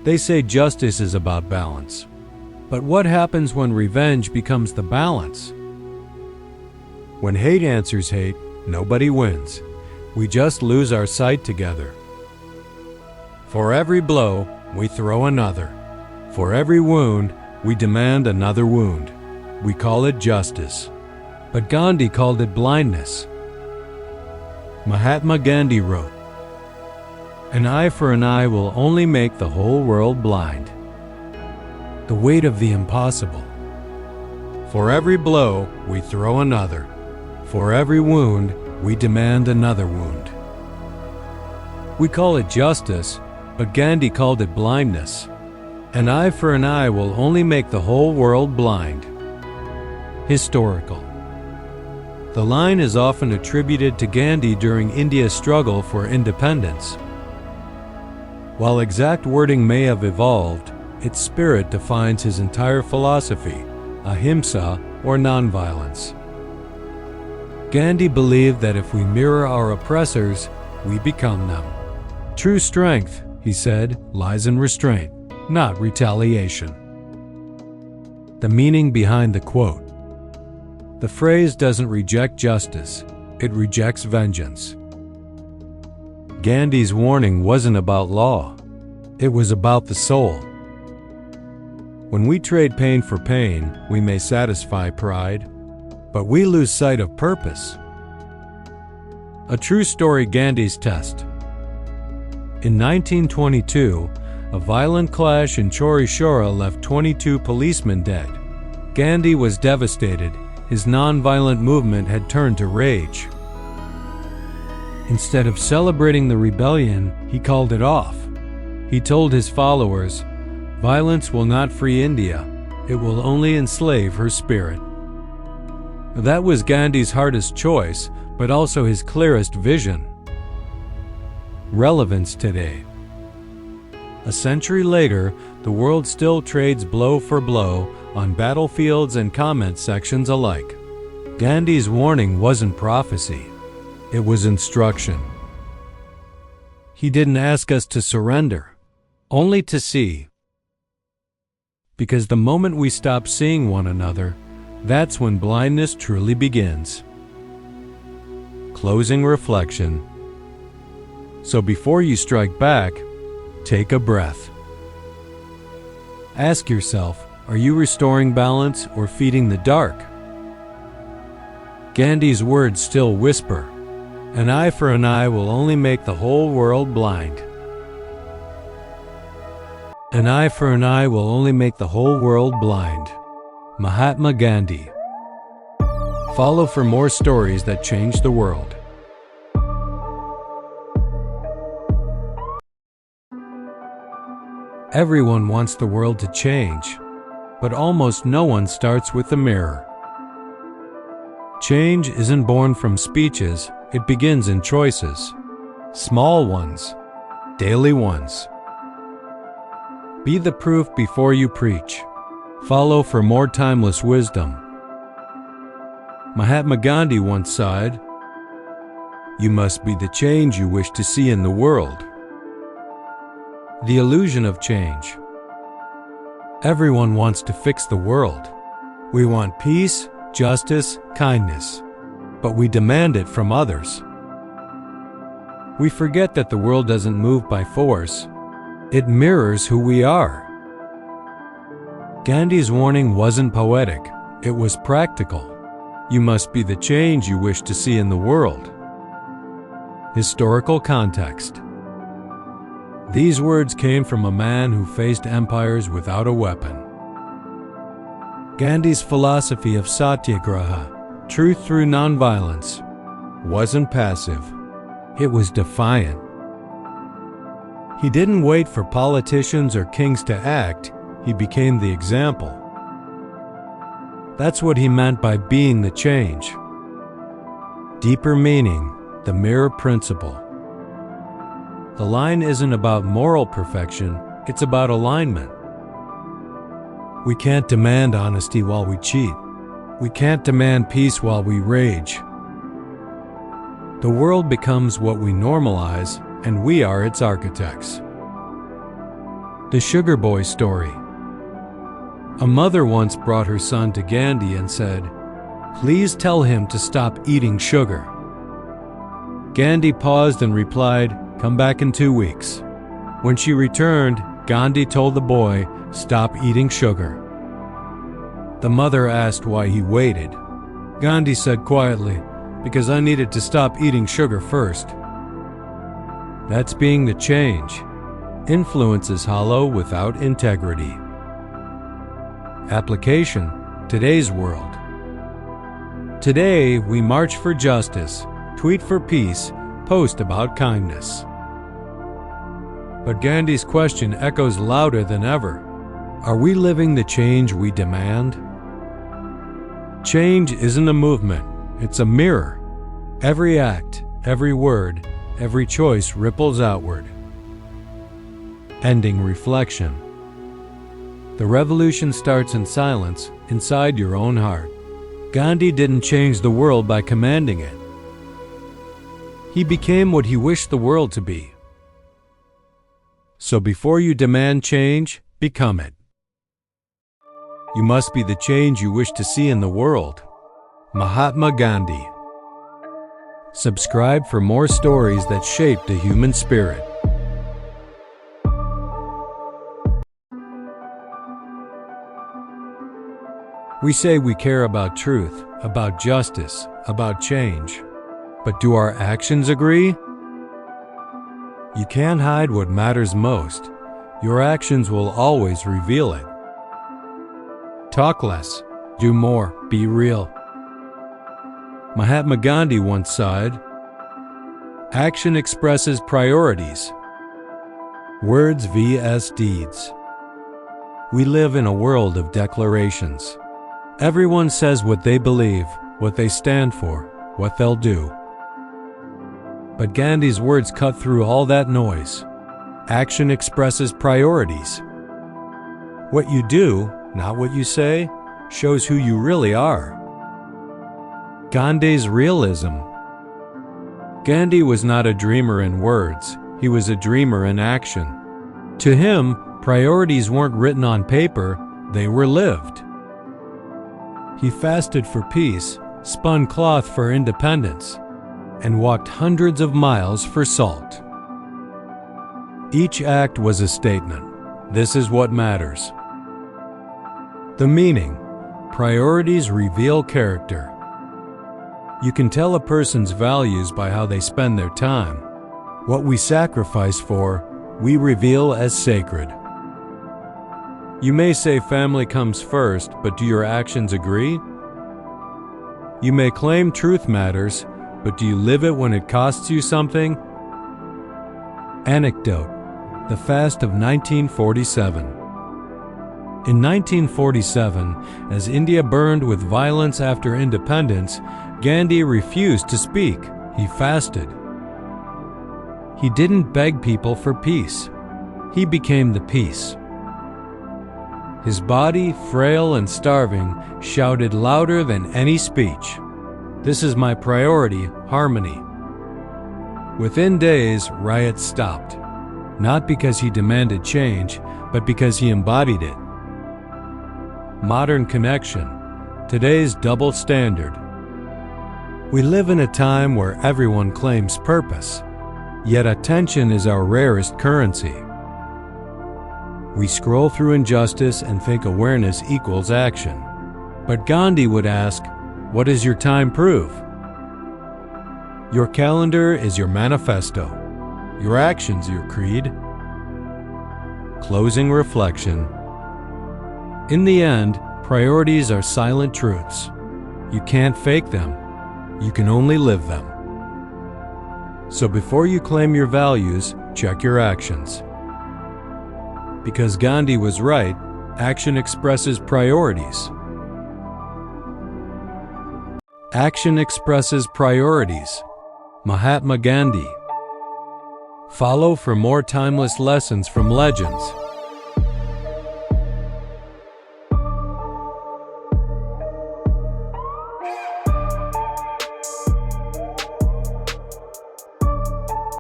They say justice is about balance. But what happens when revenge becomes the balance? When hate answers hate, nobody wins. We just lose our sight together. For every blow, we throw another. For every wound, we demand another wound. We call it justice. But Gandhi called it blindness. Mahatma Gandhi wrote, "An eye for an eye will only make the whole world blind." The weight of the impossible. For every blow, we throw another. For every wound, we demand another wound. We call it justice, but Gandhi called it blindness. An eye for an eye will only make the whole world blind. Historical. The line is often attributed to Gandhi during India's struggle for independence. While exact wording may have evolved, its spirit defines his entire philosophy, Ahimsa, or nonviolence. Gandhi believed that if we mirror our oppressors, we become them. True strength, he said, lies in restraint, not retaliation. The meaning behind the quote. The phrase doesn't reject justice, it rejects vengeance. Gandhi's warning wasn't about law, it was about the soul. When we trade pain for pain, we may satisfy pride, but we lose sight of purpose. A true story, Gandhi's test. In 1922, a violent clash in Chaura left 22 policemen dead. Gandhi was devastated. His non-violent movement had turned to rage. Instead of celebrating the rebellion, he called it off. He told his followers, "Violence will not free India, it will only enslave her spirit." That was Gandhi's hardest choice, but also his clearest vision. Relevance today. A century later, the world still trades blow for blow on battlefields and comment sections alike. Gandhi's warning wasn't prophecy, it was instruction. He didn't ask us to surrender, only to see. Because the moment we stop seeing one another, that's when blindness truly begins. Closing reflection. So before you strike back, take a breath. Ask yourself, are you restoring balance or feeding the dark? Gandhi's words still whisper, "An eye for an eye will only make the whole world blind." An eye for an eye will only make the whole world blind. Mahatma Gandhi. Follow for more stories that change the world. Everyone wants the world to change, but almost no one starts with the mirror. Change isn't born from speeches, it begins in choices. Small ones, daily ones. Be the proof before you preach. Follow for more timeless wisdom. Mahatma Gandhi once said, "You must be the change you wish to see in the world." The illusion of change. Everyone wants to fix the world. We want peace, justice, kindness, but we demand it from others. We forget that the world doesn't move by force. It mirrors who we are. Gandhi's warning wasn't poetic, it was practical. You must be the change you wish to see in the world. Historical context. These words came from a man who faced empires without a weapon. Gandhi's philosophy of satyagraha, truth through nonviolence, wasn't passive. It was defiant. He didn't wait for politicians or kings to act, he became the example. That's what he meant by being the change. Deeper meaning, the mirror principle. The line isn't about moral perfection, it's about alignment. We can't demand honesty while we cheat. We can't demand peace while we rage. The world becomes what we normalize, and we are its architects. The Sugar Boy Story. A mother once brought her son to Gandhi and said, "Please tell him to stop eating sugar." Gandhi paused and replied, "Come back in 2 weeks." When she returned, Gandhi told the boy, "Stop eating sugar." The mother asked why he waited. Gandhi said quietly, "Because I needed to stop eating sugar first." That's being the change. Influence is hollow without integrity. Application: today's world. Today, we march for justice, tweet for peace, post about kindness. But Gandhi's question echoes louder than ever. Are we living the change we demand? Change isn't a movement, it's a mirror. Every act, every word, every choice ripples outward. Ending reflection. The revolution starts in silence, inside your own heart. Gandhi didn't change the world by commanding it. He became what he wished the world to be. So before you demand change, become it. You must be the change you wish to see in the world. Mahatma Gandhi. Subscribe for more stories that shape the human spirit. We say we care about truth, about justice, about change. But do our actions agree? You can't hide what matters most. Your actions will always reveal it. Talk less, do more, be real. Mahatma Gandhi once said, "Action expresses priorities. Words vs. deeds." We live in a world of declarations. Everyone says what they believe, what they stand for, what they'll do. But Gandhi's words cut through all that noise. Action expresses priorities. What you do, not what you say, shows who you really are. Gandhi's realism. Gandhi was not a dreamer in words, he was a dreamer in action. To him, priorities weren't written on paper, they were lived. He fasted for peace, spun cloth for independence, and walked hundreds of miles for salt. Each act was a statement. This is what matters. The meaning: priorities reveal character. You can tell a person's values by how they spend their time. What we sacrifice for, we reveal as sacred. You may say family comes first, but do your actions agree? You may claim truth matters, but do you live it when it costs you something? Anecdote: the fast of 1947. In 1947, as India burned with violence after independence, Gandhi refused to speak. He fasted. He didn't beg people for peace. He became the peace. His body, frail and starving, shouted louder than any speech, "This is my priority, harmony." Within days, riots stopped, not because he demanded change, but because he embodied it. Modern connection, today's double standard. We live in a time where everyone claims purpose, yet attention is our rarest currency. We scroll through injustice and think awareness equals action. But Gandhi would ask, what does your time prove? Your calendar is your manifesto. Your actions, your creed. Closing reflection. In the end, priorities are silent truths. You can't fake them. You can only live them. So before you claim your values, check your actions. Because Gandhi was right, action expresses priorities. Action expresses priorities. Mahatma Gandhi. Follow for more timeless lessons from legends.